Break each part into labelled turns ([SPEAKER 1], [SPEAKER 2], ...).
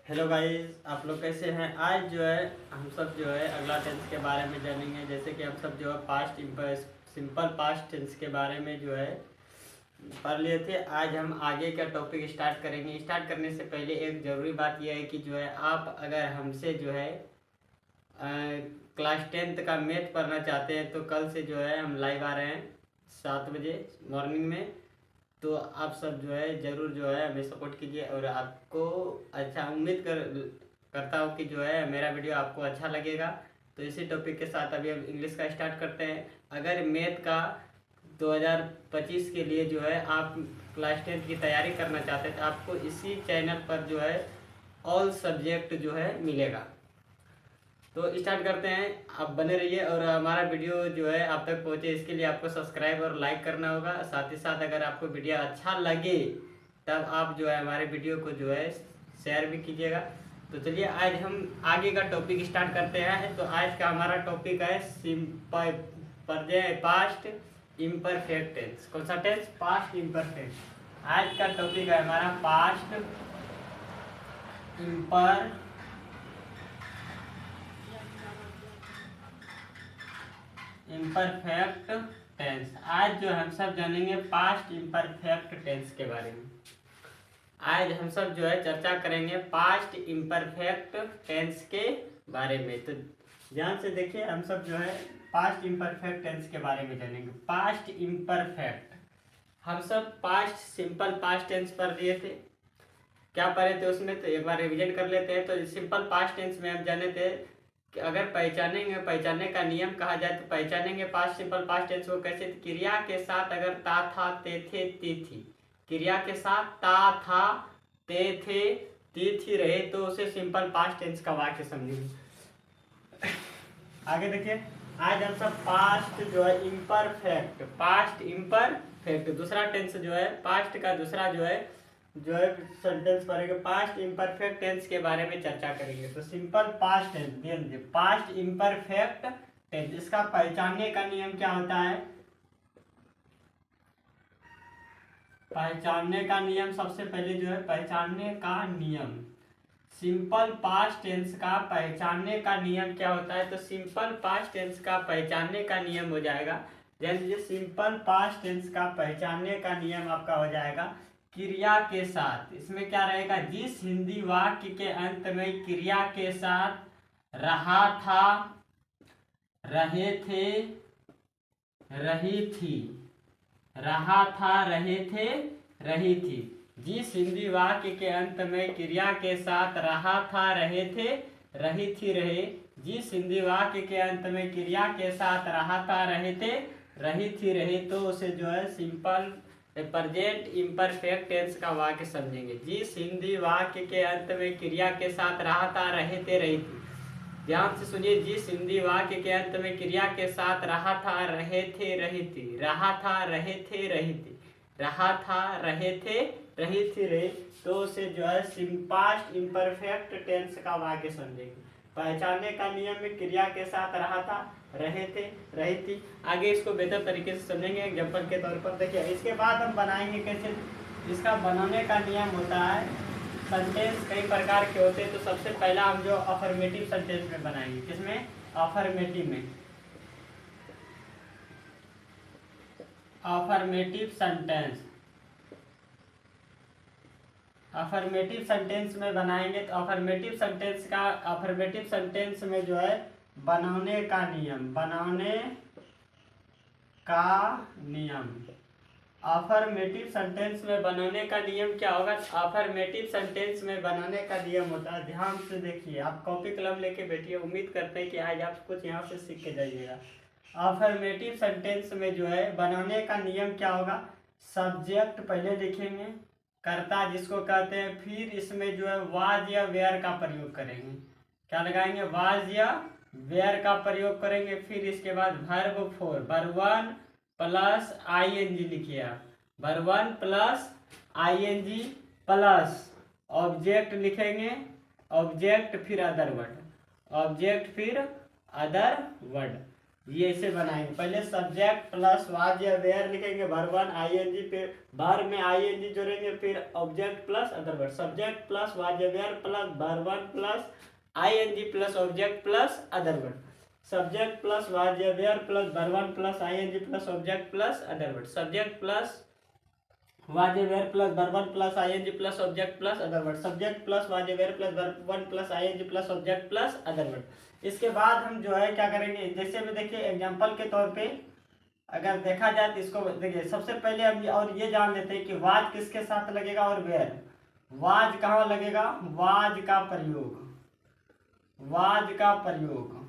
[SPEAKER 1] Hello guys, आप लोग कैसे हैं। आज जो है हम सब जो है अगला टेंस के बारे में जानेंगे। जैसे कि हम सब जो है पास्ट सिंपल पास्ट टेंस के बारे में जो है पढ़ लिए थे। आज हम आगे का टॉपिक स्टार्ट करेंगे। स्टार्ट करने से पहले एक ज़रूरी बात यह है कि जो है आप अगर हमसे जो है क्लास 10th का मैथ पढ़ना चाहते हैं तो कल से जो है हम लाइव आ रहे हैं 7 बजे मॉर्निंग में। तो आप सब जो है ज़रूर जो है हमें सपोर्ट कीजिए और आपको अच्छा करता हूँ कि जो है मेरा वीडियो आपको अच्छा लगेगा। तो इसी टॉपिक के साथ अभी हम इंग्लिश का स्टार्ट करते हैं। अगर मैथ का 2025 के लिए जो है आप क्लास 10th की तैयारी करना चाहते हैं तो आपको इसी चैनल पर जो है ऑल सब्जेक्ट जो है मिलेगा। तो स्टार्ट करते हैं, आप बने रहिए और हमारा वीडियो जो है आप तक पहुंचे इसके लिए आपको सब्सक्राइब और लाइक करना होगा। साथ ही साथ अगर आपको वीडियो अच्छा लगे तब आप जो है हमारे वीडियो को जो है शेयर भी कीजिएगा। तो चलिए आज हम आगे का टॉपिक स्टार्ट करते हैं। तो आज का हमारा टॉपिक है सिंपल पास्ट इम्परफेक्ट टेंस। कौन सा टेंस? Past imperfect. आज का टॉपिक है हमारा पास्ट इम्परफेक्ट टेंस। आज जो हम सब जानेंगे पास्ट इम्परफेक्ट टेंस के बारे में। आज हम सब जो है चर्चा करेंगे पास्ट इम्परफेक्ट टेंस के बारे में। तो ध्यान से देखिए, हम सब जो है पास्ट इम्परफेक्ट टेंस के बारे में जानेंगे। पास्ट इम्परफेक्ट हम सब पास्ट सिंपल पास्ट टेंस पढ़ लिए थे। क्या पढ़े थे उसमें? तो एक बार रिवीजन कर लेते हैं। तो सिंपल पास्ट टेंस में हम जाने थे कि अगर पहचानने का नियम कहा जाए तो पहचानेंगे पास्ट सिंपल पास्ट टेंस को कैसे? क्रिया के साथ अगर ता था ते थे ती थी, क्रिया के साथ ता था ते थे ती थी रहे तो उसे सिंपल पास्ट टेंस का वाक्य समझेंगे। आगे देखिए, आज हम सब पास्ट जो है इम्परफेक्ट दूसरा टेंस जो है पास्ट का दूसरा जो है सेंटेंस पढ़ेंगे। पास्ट इम्परफेक्ट टेंस के बारे में चर्चा करेंगे। तो simple past tense, past imperfect tense, इसका पहचानने का नियम क्या होता है? पहचानने का नियम, सबसे पहले जो है पहचानने का नियम, सिंपल पास्ट टेंस का पहचानने का नियम क्या होता है? तो सिंपल पास्ट टेंस का पहचानने का नियम हो जाएगा, जैसे सिंपल पास्ट टेंस का पहचानने का नियम आपका हो जाएगा क्रिया के साथ। इसमें क्या रहेगा? जिस हिंदी वाक्य के अंत में क्रिया के साथ रहा था, रहे थे, रही थी, रहा था, रहे थे, रही थी। जिस हिंदी वाक्य के अंत में क्रिया के साथ रहा था, रहे थे, रही थी, रहे, जिस हिंदी वाक्य के अंत में क्रिया के साथ रहा था, रहे थे, रही थी, रहे तो उसे जो है सिंपल प्रेजेंट इम्परफेक्ट टेंस का वाक्य समझेंगे। जिस हिंदी वाक्य के अंत में क्रिया के साथ रहा था, रहे थे, रही थी। ध्यान से सुनिए, जिस हिंदी वाक्य के अंत में क्रिया के साथ रहा था, रहे थे, रही थी, रहा था, रहे थे, रही थी, रहा था, रहे थे, रही थी, रहे तो उसे जो है पास्ट इम्परफेक्ट टेंस का वाक्य समझेंगे। पहचानने का नियम में क्रिया के साथ रहा था, रहे थे, रही थी। आगे इसको बेहतर तरीके से समझेंगे एग्जाम्पल के तौर पर। देखिए, इसके बाद हम बनाएंगे कैसे। इसका बनाने का नियम होता है, सेंटेंस कई प्रकार के होते हैं। तो सबसे पहला हम जो अफर्मेटिव सेंटेंस में बनाएंगे। किसमें? अफर्मेटिव में। अफर्मेटिव सेंटेंस में बनाएंगे। तो अफर्मेटिव सेंटेंस में जो है बनाने का नियम अफर्मेटिव सेंटेंस में बनाने का नियम क्या होगा? अफर्मेटिव सेंटेंस में बनाने का नियम होता है, ध्यान से देखिए, आप कॉपी कलम लेके बैठिए। उम्मीद करते हैं कि आज आप कुछ यहाँ से सीख के जाइएगा। अफर्मेटिव सेंटेंस में जो है बनाने का नियम क्या होगा? सब्जेक्ट पहले लिखेंगे, कर्ता जिसको कहते हैं, फिर इसमें जो है वाज या वेयर का प्रयोग करेंगे। क्या लगाएंगे? वाज या वेयर का प्रयोग करेंगे। फिर इसके बाद verb four, verb one plus ING लिखिए आप, verb one plus ING plus object लिखेंगे, ऑब्जेक्ट फिर अदर वर्ड, ऑब्जेक्ट फिर अदर वर्ड। ये ऐसे बनाएंगे, पहले सब्जेक्ट प्लस वाज या वेयर लिखेंगे, वर्ब 1 आईएनजी, फिर वर्ब में आईएनजी जोड़ेंगे, फिर object plus other word, subject plus was या were plus verb 1 plus ING plus object plus other word, subject plus was या were plus verb 1 plus ING plus object plus other word, subject plus was या were plus verb 1 plus ING plus object plus other word, subject plus was या were plus verb 1 plus ING plus object plus other word. इसके बाद हम जो है क्या करेंगे, जैसे में देखिए एग्जांपल के तौर पे अगर देखा जाए तो इसको देखिए, सबसे पहले हम और ये जान लेते हैं कि वाज किसके साथ लगेगा और वेयर। वाज कहाँ लगेगा, वाज का प्रयोग, वाज का प्रयोग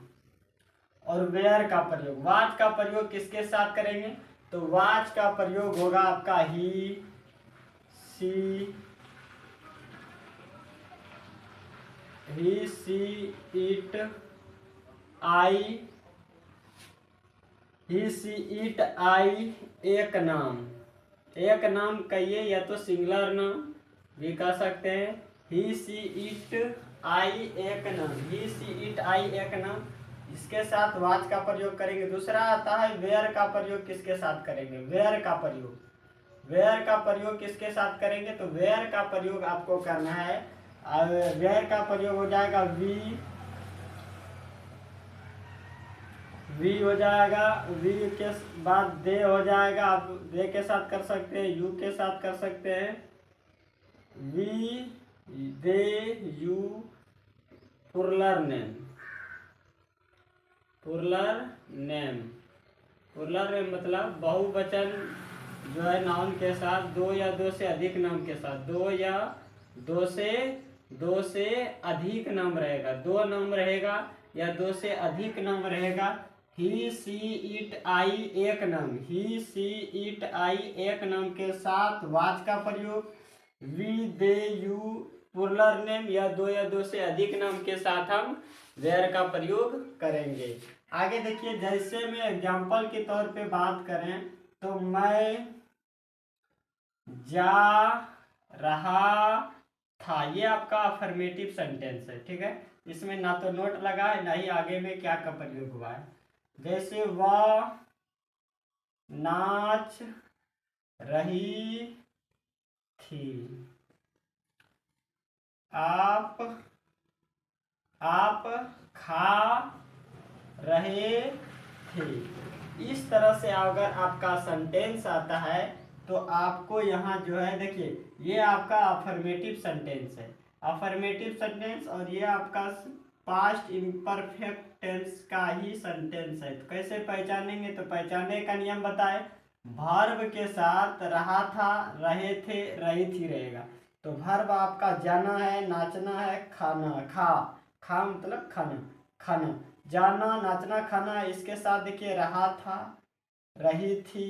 [SPEAKER 1] और वेयर का प्रयोग। वाज का प्रयोग किसके साथ करेंगे, तो वाज का प्रयोग होगा आपका ही, सी, it, I, he see it I, एक नाम, एक नाम कहिए या तो सिंगुलर नाम भी कह सकते हैं, ही सी इट आई एक नाम, ही सी इट आई एक नाम, इसके साथ वाज का प्रयोग करेंगे। दूसरा आता है वेयर का प्रयोग, किसके साथ करेंगे, वेयर का प्रयोग, वेयर का प्रयोग किसके साथ करेंगे, तो वेयर का प्रयोग आपको करना है, वेयर का प्रयोग हो जाएगा वी हो जाएगा, वी के बाद दे हो जाएगा, आप दे के साथ कर सकते हैं, यू के साथ कर सकते हैं, we they you, plural name, plural name, plural name मतलब बहुवचन जो है नाउन के साथ, दो या दो से अधिक नाम के साथ, दो या दो से अधिक नाम रहेगा, दो नाम रहेगा या दो से अधिक नाम रहेगा, ही सी इट आई एक नाम, ही सी इट आई एक नाम के साथ वाज का प्रयोग, we they you plural name या दो से अधिक नाम के साथ हम वेयर का प्रयोग करेंगे। आगे देखिए, जैसे में एग्जाम्पल के तौर पे बात करें तो मैं जा रहा था, ये आपका अफर्मेटिव सेंटेंस है, ठीक है, इसमें ना तो नोट लगा है ना ही आगे में क्या का प्रयोग हुआ है। जैसे वह नाच रही थी, आप खा रहे थे, इस तरह से अगर आपका सेंटेंस आता है तो आपको यहाँ जो है देखिए, ये आपका अफर्मेटिव सेंटेंस है, अफर्मेटिव सेंटेंस, और ये आपका पास्ट इम्परफेक्ट टेंस का ही सेंटेंस है। तो कैसे पहचानेंगे, तो पहचानने का नियम बताए, वर्ब के साथ रहा था, रहे थे, रही थी रहेगा, तो वर्ब आपका जाना है, नाचना है, खाना, खा मतलब खाना, खाना, जाना, नाचना, खाना, इसके साथ देखिए रहा था, रही थी,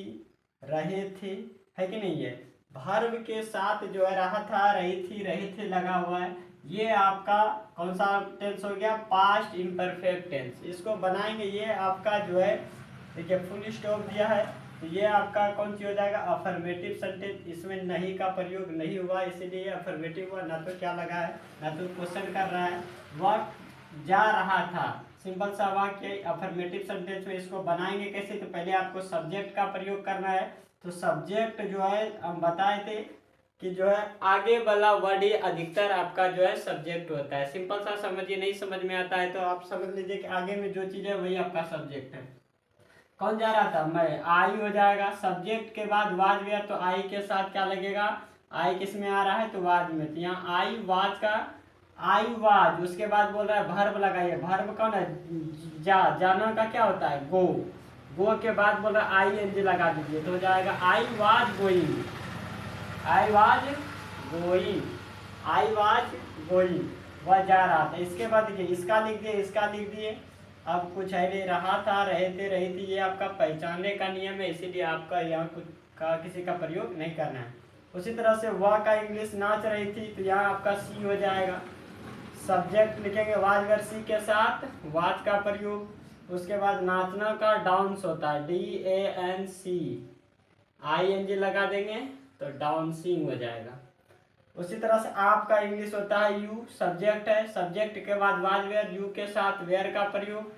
[SPEAKER 1] रहे थे, है कि नहीं, है वर्ब के साथ जो है रहा था, रही थी लगा हुआ है, ये आपका कौन सा टेंस हो गया, पास्ट इम्परफेक्ट टेंस। इसको बनाएंगे, ये आपका जो है देखिए फुल स्टॉप दिया है, तो ये आपका कौन सी हो जाएगा, अफर्मेटिव सेंटेंस, इसमें नहीं का प्रयोग नहीं हुआ इसीलिए अफर्मेटिव हुआ, ना तो क्या लगा है, ना तो क्वेश्चन कर रहा है, वह जा रहा था, सिंपल सा वाक्य अफर्मेटिव सेंटेंस में। इसको बनाएंगे कैसे, तो पहले आपको सब्जेक्ट का प्रयोग करना है, तो सब्जेक्ट जो है हम बताए थे कि जो है आगे वाला वर्ड ही अधिकतर आपका जो है सब्जेक्ट होता है, सिंपल सा समझिए, नहीं समझ में आता है तो आप समझ लीजिए कि आगे में जो चीज़ है वही आपका सब्जेक्ट है। कौन जा रहा था, मैं, आई हो जाएगा, सब्जेक्ट के बाद वाज गया तो आई के साथ क्या लगेगा, आई किस में आ रहा है, तो वाज में, तो यहाँ आई वाज का, आई वाज, उसके बाद बोल रहा है वर्ब लगाइए, वर्ब कौन है, जाना का क्या होता है, गो के बाद बोल रहा है आई एन जी लगा दीजिए, तो हो जाएगा I was going, I was going, I was going, वह जा रहा था। इसके बाद देखिए इसका लिख दिए, इसका लिख दिए, अब कुछ है नहीं, रहा था, रहे थे, रही थी, ये आपका पहचानने का नियम है, इसीलिए आपका यहाँ कुछ का किसी का प्रयोग नहीं करना है। उसी तरह से वह का इंग्लिश नाच रही थी, तो यहाँ आपका सी हो जाएगा, सब्जेक्ट लिखेंगे वाज वेयर सी के साथ वाज का प्रयोग, उसके बाद नाचना का डांस होता है, DANC, ING लगा देंगे तो डांसिंग हो जाएगा। उसी तरह से आपका इंग्लिश होता है यू, सब्जेक्ट है, सब्जेक्ट के बाद वाज वेयर, यू के साथ वेयर का प्रयोग,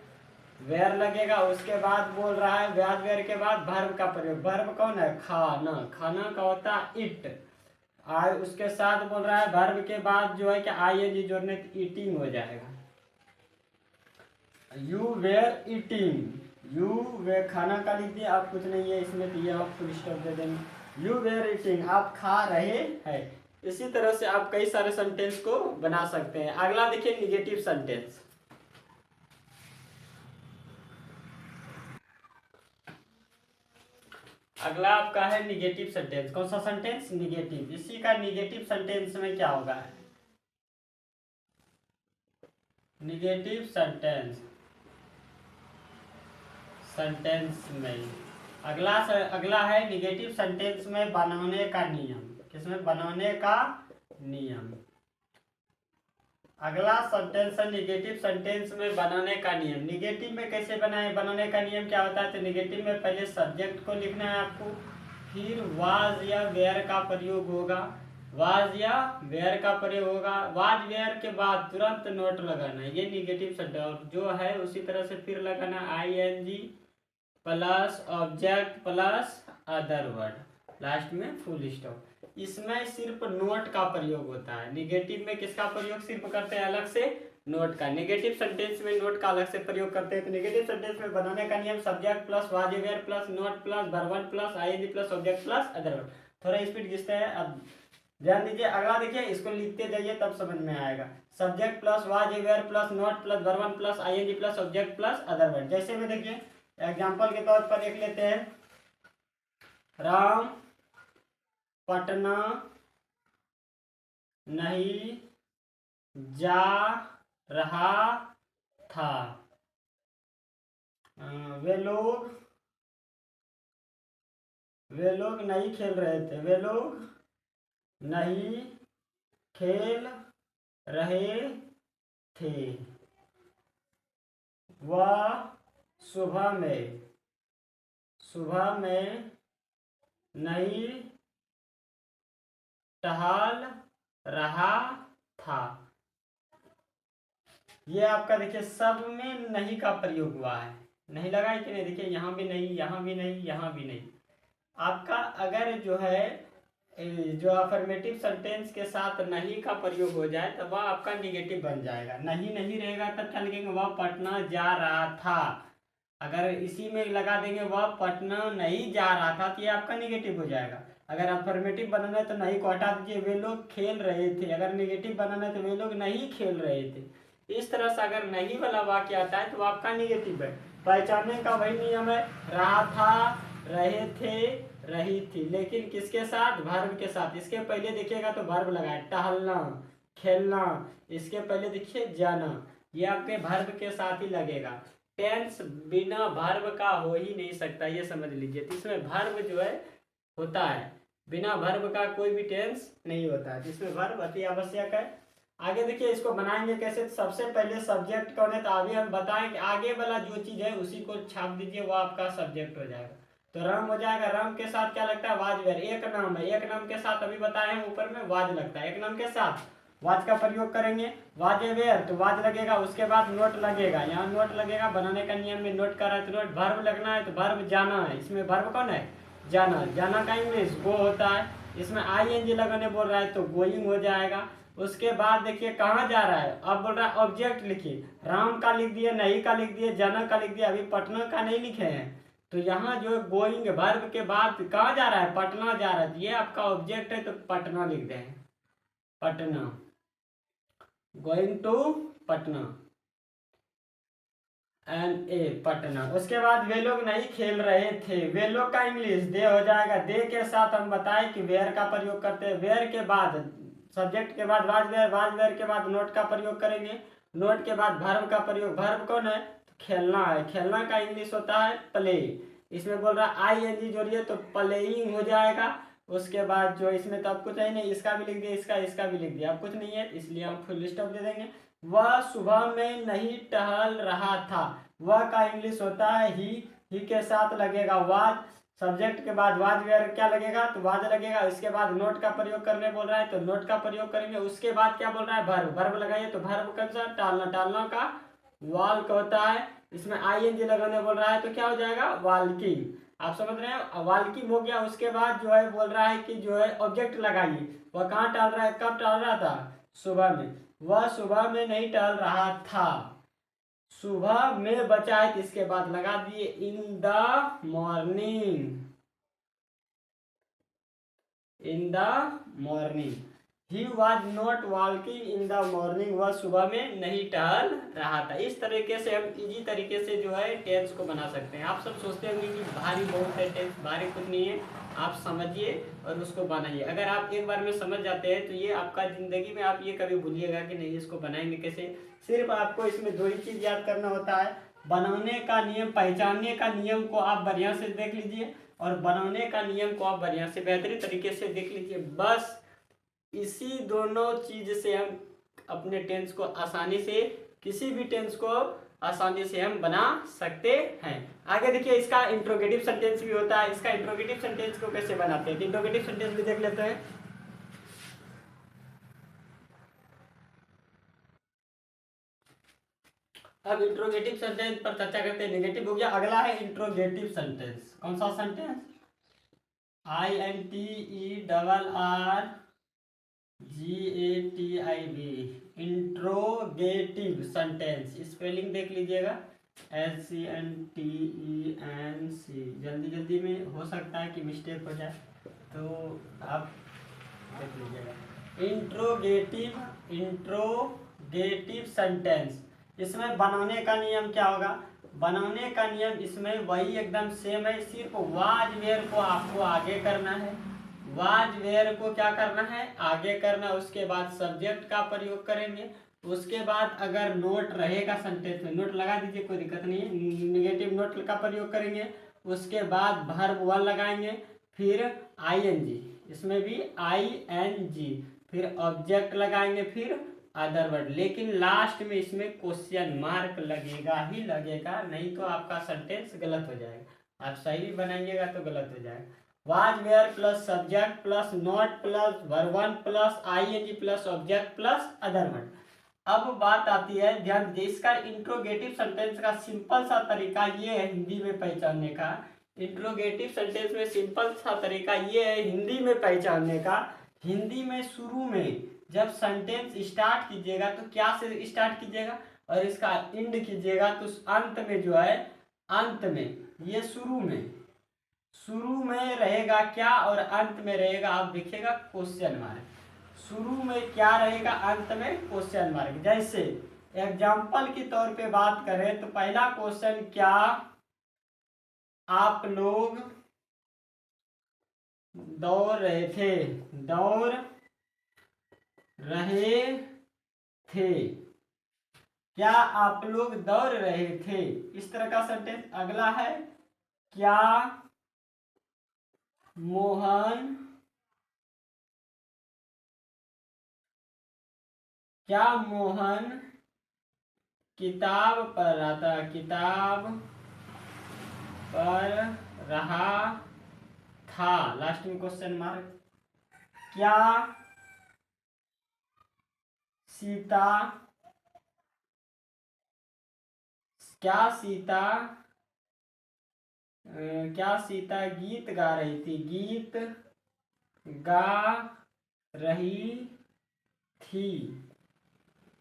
[SPEAKER 1] वेयर लगेगा, उसके बाद बोल रहा है वाज वेयर के बाद वर्ब का प्रयोग। वर्ब कौन है? खाना। खाना का होता है इट। उसके साथ बोल रहा है वर्ब के बाद जो है कि आईएनजी जोड़ने ईटिंग हो जाएगा। You were eating. You were खाना का लिख दिया, आप कुछ नहीं है इसमें, तो ये आप फुल स्टॉप दे देंगे। यू वेयर ईटिंग, आप खा रहे हैं। इसी तरह से आप कई सारे सेंटेंस को बना सकते हैं। अगला देखिए निगेटिव सेंटेंस। अगला आपका है निगेटिव सेंटेंस। कौन सा सेंटेंस? निगेटिव। इसी का निगेटिव सेंटेंस में क्या होगा? निगेटिव सेंटेंस में अगला है निगेटिव सेंटेंस में बनाने का नियम। किसमें? बनाने का नियम। अगला सेंटेंस है निगेटिव सेंटेंस में बनाने का नियम। निगेटिव में कैसे बनाए? बनाने का नियम क्या होता है? तो निगेटिव में पहले सब्जेक्ट को लिखना है आपको, फिर वाज या वेयर का प्रयोग होगा। वाज या वेयर का प्रयोग होगा। वाज वेयर के बाद तुरंत नोट लगाना है, ये निगेटिव सेंटेंस जो है। उसी तरह से फिर लगाना ING plus object plus other word, last में फुल स्टॉप। इसमें सिर्फ नोट का प्रयोग होता है। निगेटिव में किसका प्रयोग सिर्फ करते हैं? अलग से नोट का। नेगेटिव सेंटेंस में नोट का अलग से प्रयोग करते हैं। तो नेगेटिव सेंटेंस में बनाने का नियम subject plus was were plus not plus verb plus ING plus object plus other word. थोड़ा स्पीड खींचते हैं, अब ध्यान दीजिए। अगला देखिए, इसको लिखते जाइए तब समझ में आएगा। Subject plus was were plus not plus verb plus ING plus object plus other word. जैसे में देखिए एग्जाम्पल के तौर पर देख लेते हैं। राम पटना नहीं जा रहा था। वे लोग नहीं खेल रहे थे। वे लोग नहीं खेल रहे थे। वह सुबह में नहीं टहल रहा था। ये आपका देखिए सब में नहीं का प्रयोग हुआ है। नहीं लगा है कि नहीं? देखिए यहाँ भी नहीं, यहाँ भी नहीं, यहाँ भी नहीं। आपका अगर जो है जो अफर्मेटिव सेंटेंस के साथ नहीं का प्रयोग हो जाए तो वह आपका निगेटिव बन जाएगा। नहीं नहीं रहेगा तब क्या लिखेंगे? वह पटना जा रहा था। अगर इसी में लगा देंगे वह पटना नहीं जा रहा था तो ये आपका निगेटिव हो जाएगा। अगर अफर्मेटिव बनाना है तो नहीं को हटा दीजिए, वे लोग खेल रहे थे। अगर निगेटिव बनाना है तो वे लोग नहीं खेल रहे थे। इस तरह से अगर नहीं वाला वाक्य आता है तो आपका निगेटिव है। पहचानने का वही नियम है, रहा था, रहे थे, रही थी, लेकिन किसके साथ? वर्ब के साथ। इसके पहले देखिएगा तो वर्ब लगाए, टहलना, खेलना। इसके पहले देखिए जाना, ये आपके वर्ब के साथ ही लगेगा। टेंस बिना वर्ब का हो ही नहीं सकता, ये समझ लीजिए। तो इसमें वर्ब जो है होता है, बिना वर्ब का कोई भी टेंस नहीं होता है, जिसमें वर्ब अति आवश्यक है। आगे देखिए इसको बनाएंगे कैसे। सबसे पहले सब्जेक्ट कौन है? तो अभी हम बताएं कि आगे वाला जो चीज है उसी को छाप दीजिए, वो आपका सब्जेक्ट हो जाएगा। तो राम हो जाएगा। राम के साथ क्या लगता है? Was were. एक नाम है, एक नाम के साथ अभी बताए हैं ऊपर में वाज लगता है। एक नाम के साथ वाज का प्रयोग करेंगे। वाज वेयर तो वाज लगेगा, उसके बाद नोट लगेगा। यहाँ नोट लगेगा, बनाने का नियम में नोट कर रहा है तो नोट। वर्ब लगना है तो वर्ब जाना है। इसमें वर्ब कौन है? जाना। जाना का इंग्लिश गो होता है। इसमें आईएनजी लगाने बोल रहा है तो गोइंग हो जाएगा। उसके बाद देखिए कहाँ जा रहा है? अब बोल रहा है ऑब्जेक्ट लिखिए। राम का लिख दिए, नहीं का लिख दिए, जाना का लिख दिया, अभी पटना का नहीं लिखे हैं। तो यहाँ जो गोइंग वर्ब के बाद कहाँ जा रहा है? पटना जा रहा है। ये आपका ऑब्जेक्ट है तो पटना लिख दें। Patna, going to Patna, an a Patna. उसके बाद वे लोग नहीं खेल रहे थे। वे लोग का इंग्लिश दे हो जाएगा। दे के साथ हम बताएं कि वेयर का प्रयोग करते हैं। वेयर के बाद सब्जेक्ट के बाद वाज वेयर, वाज वेयर के बाद नोट का प्रयोग करेंगे। नोट के बाद वर्ब का प्रयोग। वर्ब कौन है? खेलना है। खेलना का इंग्लिश होता है प्ले। इसमें बोल रहा है आईएनजी जोड़िए तो प्लेइंग हो जाएगा। उसके बाद जो इसमें तो अब कुछ है नहीं, इसका भी लिख दिया, इसका भी लिख दिया, अब कुछ नहीं है, इसलिए हम फुल स्टॉप दे देंगे। वह सुबह में नहीं टहल रहा था। वह का इंग्लिश होता है ही के साथ लगेगा वाज। सब्जेक्ट के बाद वाज वेयर क्या लगेगा? तो वाज लगेगा। इसके बाद नोट का प्रयोग करने बोल रहा है तो नोट का प्रयोग करेंगे। उसके बाद क्या बोल रहा है? वर्ब। वर्ब लगाइए तो वर्ब कौन सा? टालना। टालना का वाल का होता है इसमें आईएनजी लगाने बोल रहा है तो क्या हो जाएगा, वॉकिंग। आप समझ रहे हैं, वॉकिंग हो गया। उसके बाद जो है बोल रहा है कि जो है ऑब्जेक्ट लगाइए। वह कहाँ टहल रहा है, कब टहल रहा था, सुबह में। वह सुबह में नहीं टहल रहा था, सुबह में बचा है, इसके बाद लगा दिए in the morning, in the morning. He was not walking in the morning, वह सुबह में नहीं टहल रहा था। इस तरीके से हम इजी तरीके से जो है टेंस को बना सकते हैं। आप सब सोचते होंगे कि भारी बहुत है टेंस, भारी कुछ नहीं है। आप समझिए और उसको बनाइए। अगर आप एक बार में समझ जाते हैं तो ये आपका ज़िंदगी में आप ये कभी भूलिएगा कि नहीं इसको बनाएंगे कैसे। सिर्फ आपको इसमें दो ही चीज़ याद करना होता है, बनाने का नियम, पहचानने का नियम को आप बढ़िया से देख लीजिए और बनाने का नियम को आप बढ़िया से बेहतरीन तरीके से देख लीजिए। बस इसी दोनों चीज से हम अपने टेंस को आसानी से, किसी भी टेंस को आसानी से हम बना सकते हैं। आगे देखिए, इसका इंट्रोगेटिव सेंटेंस भी होता है। इसका इंट्रोगेटिव सेंटेंस को कैसे बनाते हैं, इंट्रोगेटिव सेंटेंस भी देख लेते हैं। अब इंट्रोगेटिव सेंटेंस पर चर्चा करते हैं। नेगेटिव हो गया, अगला है इंट्रोगेटिव सेंटेंस। कौन सा sentence, INTERROGATIV, interrogative sentence. Spelling देख लीजिएगा, SCNTENC। जल्दी जल्दी में हो सकता है कि मिस्टेक हो जाए तो आप देख लीजिएगा। इंट्रोगेटिव सेंटेंस, इसमें बनाने का नियम क्या होगा, बनाने का नियम इसमें वही एकदम सेम है, सिर्फ वाज वेयर को आपको आगे करना है। वाज वेयर को क्या करना है, आगे करना। उसके बाद सब्जेक्ट का प्रयोग करेंगे। उसके बाद अगर नोट रहेगा सेंटेंस में, नोट लगा दीजिए, कोई दिक्कत नहीं है। निगेटिव नोट का प्रयोग करेंगे। उसके बाद वर्ब वन लगाएंगे, फिर ING, इसमें भी ING, फिर ऑब्जेक्ट लगाएंगे, फिर अदर वर्ड। लेकिन लास्ट में इसमें क्वेश्चन मार्क लगेगा ही लगेगा, नहीं तो आपका सेंटेंस गलत हो जाएगा। आप सही भी बनाइएगा तो गलत हो जाएगा। Was were plus subject plus not plus verb one plus ING plus object plus other word. अब बात आती है, ध्यान दीजिए, इसका इंट्रोगेटिव सेंटेंस का सिंपल सा तरीका ये है हिंदी में पहचानने का। इंट्रोगेटिव सेंटेंस में सिंपल सा तरीका ये है हिंदी में पहचानने का। हिंदी में शुरू में जब सेंटेंस स्टार्ट कीजिएगा तो क्या से स्टार्ट कीजिएगा और इसका एंड कीजिएगा तो अंत में जो है, अंत में, ये शुरू में रहेगा क्या और अंत में रहेगा, आप देखिएगा क्वेश्चन मार्क। शुरू में क्या रहेगा, अंत में क्वेश्चन मार्क। जैसे एग्जाम्पल के तौर पे बात करें तो पहला क्वेश्चन, क्या आप लोग दौड़ रहे थे, दौड़ रहे थे, क्या आप लोग दौड़ रहे थे, इस तरह का सेंटेंस। अगला है, क्या मोहन किताब पढ़ रहा था, किताब पढ़ रहा था, लास्ट में क्वेश्चन मार्क। क्या सीता गीत गा रही थी, गीत गा रही थी।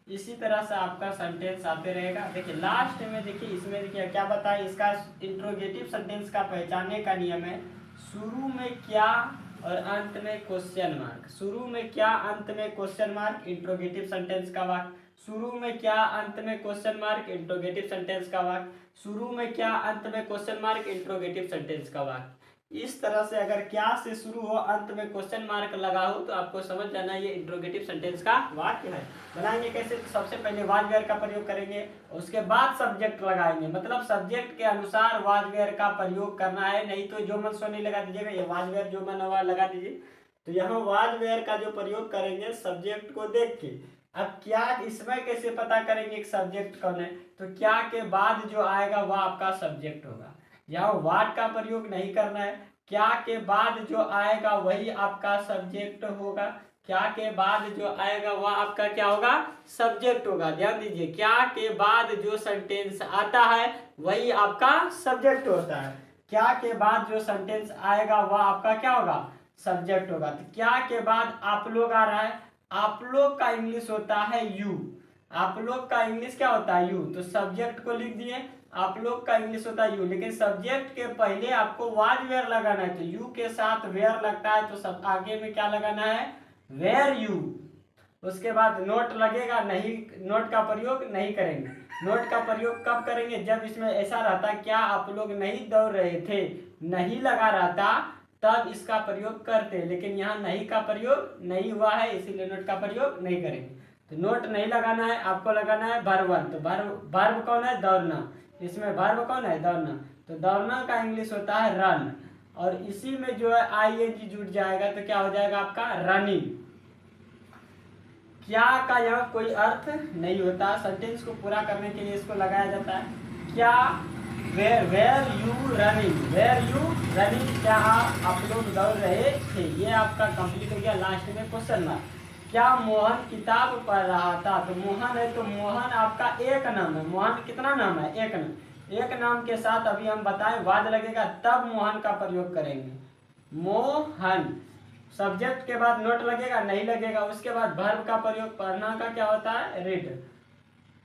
[SPEAKER 1] इसी तरह से आपका सेंटेंस आते रहेगा। देखिए लास्ट में, देखिए इसमें देखिए क्या बताए, इसका इंट्रोगेटिव सेंटेंस का पहचानने का नियम है, शुरू में क्या और अंत में क्वेश्चन मार्क। शुरू में क्या, अंत में क्वेश्चन मार्क, इंट्रोगेटिव सेंटेंस का वाक्य। शुरू में क्या, अंत में क्वेश्चन मार्क, इंट्रोगेटिव सेंटेंस का वाक्य। शुरू में क्या, अंत में क्वेश्चन मार्क, इंट्रोगेटिव सेंटेंस का वाक्य। इस तरह से अगर क्या से शुरू हो, अंत में क्वेश्चन मार्क लगा हो तो आपको समझ जाना ये इंट्रोगेटिव सेंटेंस का वाक्य है। बनाएंगे कैसे, तो सबसे पहले वाज वेयर का प्रयोग करेंगे, उसके बाद सब्जेक्ट लगाएंगे। मतलब सब्जेक्ट के अनुसार वाज वेयर का प्रयोग करना है, नहीं तो जो मन सो नहीं लगा दीजिएगा, ये वाज वेयर जो मन हुआ लगा दीजिए। तो यहाँ वाज वेयर का जो प्रयोग करेंगे सब्जेक्ट को देख के। अब क्या, इसमें कैसे पता करेंगे एक सब्जेक्ट कौन है, तो क्या के बाद जो आएगा वह आपका सब्जेक्ट होगा। यहाँ वाट का प्रयोग नहीं करना है, क्या के बाद जो आएगा वही आपका सब्जेक्ट होगा। क्या के बाद जो आएगा वह आपका क्या होगा, सब्जेक्ट होगा। ध्यान दीजिए, क्या के बाद जो सेंटेंस आता है वही आपका सब्जेक्ट होता है। क्या के बाद जो सेंटेंस आएगा वह आपका क्या होगा, सब्जेक्ट होगा। तो क्या के बाद आप लोग आ रहा है, आप लोग का इंग्लिश होता है यू, आप लोग का इंग्लिश क्या होता है यू, तो सब्जेक्ट को लिख दिए, आप लोग का इंग्लिश होता है यू, लेकिन सब्जेक्ट के पहले आपको वाज वेयर लगाना है, तो यू के साथ वेयर लगता है, तो सब आगे में क्या लगाना है, वेयर यू। उसके बाद नोट लगेगा नहीं, नोट का प्रयोग नहीं करेंगे। नोट का प्रयोग कब करेंगे, जब इसमें ऐसा रहता क्या आप लोग नहीं दौड़ रहे थे, नहीं लगा रहता तब इसका प्रयोग करते, लेकिन यहाँ नहीं का प्रयोग नहीं हुआ है इसीलिए नोट का प्रयोग नहीं करेंगे। तो नोट नहीं लगाना है, आपको लगाना है वर्ब। तो वर्ब कौन है, दौड़ना, इसमें वर्ब कौन है, दौड़ना। तो दौड़ना का इंग्लिश होता है रन, और इसी में जो है आईएनजी जुड़ जाएगा तो क्या हो जाएगा आपका रनिंग। क्या का यहाँ कोई अर्थ नहीं होता, सेंटेंस को पूरा करने के लिए इसको लगाया जाता है। क्या, were you running, were you running, क्या आप लोग दौड़ रहे थे, ये आपका कंप्लीट हो गया। लास्ट में क्वेश्चन मार्क। क्या मोहन किताब पढ़ रहा था, तो मोहन है तो मोहन आपका एक नाम है, मोहन कितना नाम है, एक नाम। एक नाम के साथ अभी हम बताएं वाद लगेगा तब मोहन का प्रयोग करेंगे, मोहन। सब्जेक्ट के बाद नोट लगेगा नहीं लगेगा, उसके बाद वर्ब का प्रयोग पढ़ना का क्या होता है, रीड,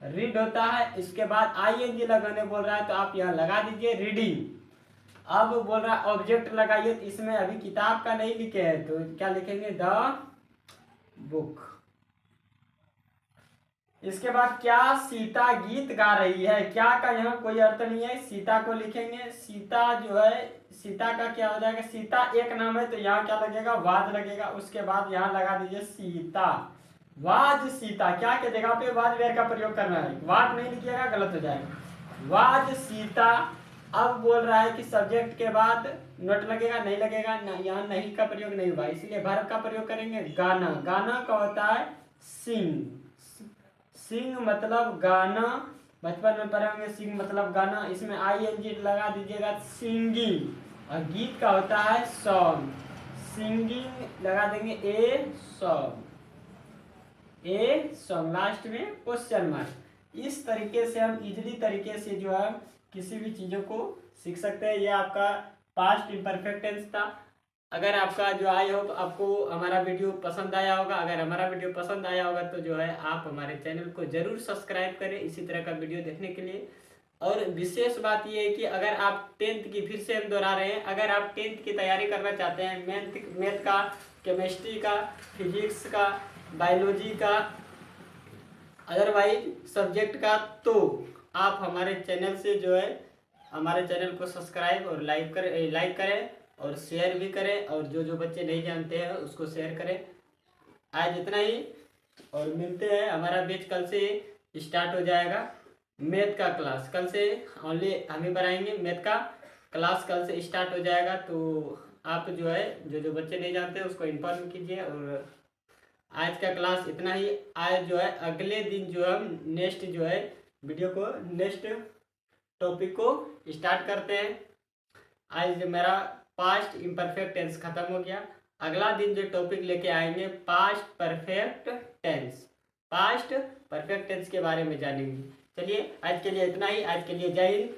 [SPEAKER 1] रीड होता है। इसके बाद आईएनजी लगाने बोल रहा है तो आप यहाँ लगा दीजिए रीडिंग। अब बोल रहा है ऑब्जेक्ट लगाइए, तो इसमें अभी किताब का नहीं लिखे हैं तो क्या लिखेंगे, द बुक। इसके बाद क्या सीता गीत गा रही है, क्या का यहाँ कोई अर्थ नहीं है, सीता को लिखेंगे। सीता जो है, सीता का क्या हो जाएगा, सीता एक नाम है तो यहाँ क्या लगेगा, वाज लगेगा। उसके बाद यहाँ लगा दीजिए सीता, वाज सीता। क्या के जगह पे वाज वेयर का प्रयोग करना है, वाज नहीं लिखिएगा गलत हो जाएगा, वाज सीता। अब बोल रहा है कि सब्जेक्ट के बाद नोट लगेगा नहीं लगेगा, यहाँ नहीं का प्रयोग नहीं हुआ इसलिए वर्ब का प्रयोग करेंगे, गाना। गाना का होता है सिंग, सिंग मतलब गाना, बचपन में पढ़े होंगे सिंग मतलब गाना। इसमें आईएनजी लगा दीजिएगा, सिंगिंग। और गीत का होता है सॉन्ग, सिंगिंग लगा देंगे a song, a song. Last में क्वेश्चन मार्क। इस तरीके से हम इजीली तरीके से जो है किसी भी चीज़ों को सीख सकते हैं। यह आपका पास्ट इम्परफेक्ट टेंस था। अगर आपका जो आई होप आपको हमारा वीडियो पसंद आया होगा, अगर हमारा वीडियो पसंद आया होगा तो जो है आप हमारे चैनल को जरूर सब्सक्राइब करें इसी तरह का वीडियो देखने के लिए। और विशेष बात यह है कि अगर आप 10th की, फिर से हम दोहरा रहे हैं, अगर आप 10th की तैयारी करना चाहते हैं, मैथ का, केमिस्ट्री का, फिजिक्स का, बायोलॉजी का, अदरवाइज सब्जेक्ट का, तो आप हमारे चैनल से जो है हमारे चैनल को सब्सक्राइब और लाइक करें और शेयर भी करें, और जो बच्चे नहीं जानते हैं उसको शेयर करें। आज इतना ही, और मिलते हैं। हमारा बैच कल से स्टार्ट हो जाएगा, मैथ का क्लास कल से ओनली हम ही पढ़ाएंगे, मैथ का क्लास कल से स्टार्ट हो जाएगा। तो आप जो है जो बच्चे नहीं जानते उसको इन्फॉर्म कीजिए। और आज का क्लास इतना ही। आज जो है अगले दिन जो हम नेक्स्ट जो है वीडियो को, नेक्स्ट टॉपिक को स्टार्ट करते हैं। आज मेरा पास्ट इम्परफेक्ट टेंस खत्म हो गया। अगला दिन जो टॉपिक लेके आएंगे past perfect tense, past perfect tense के बारे में जानेंगे। चलिए आज के लिए इतना ही, आज के लिए जय हिंद।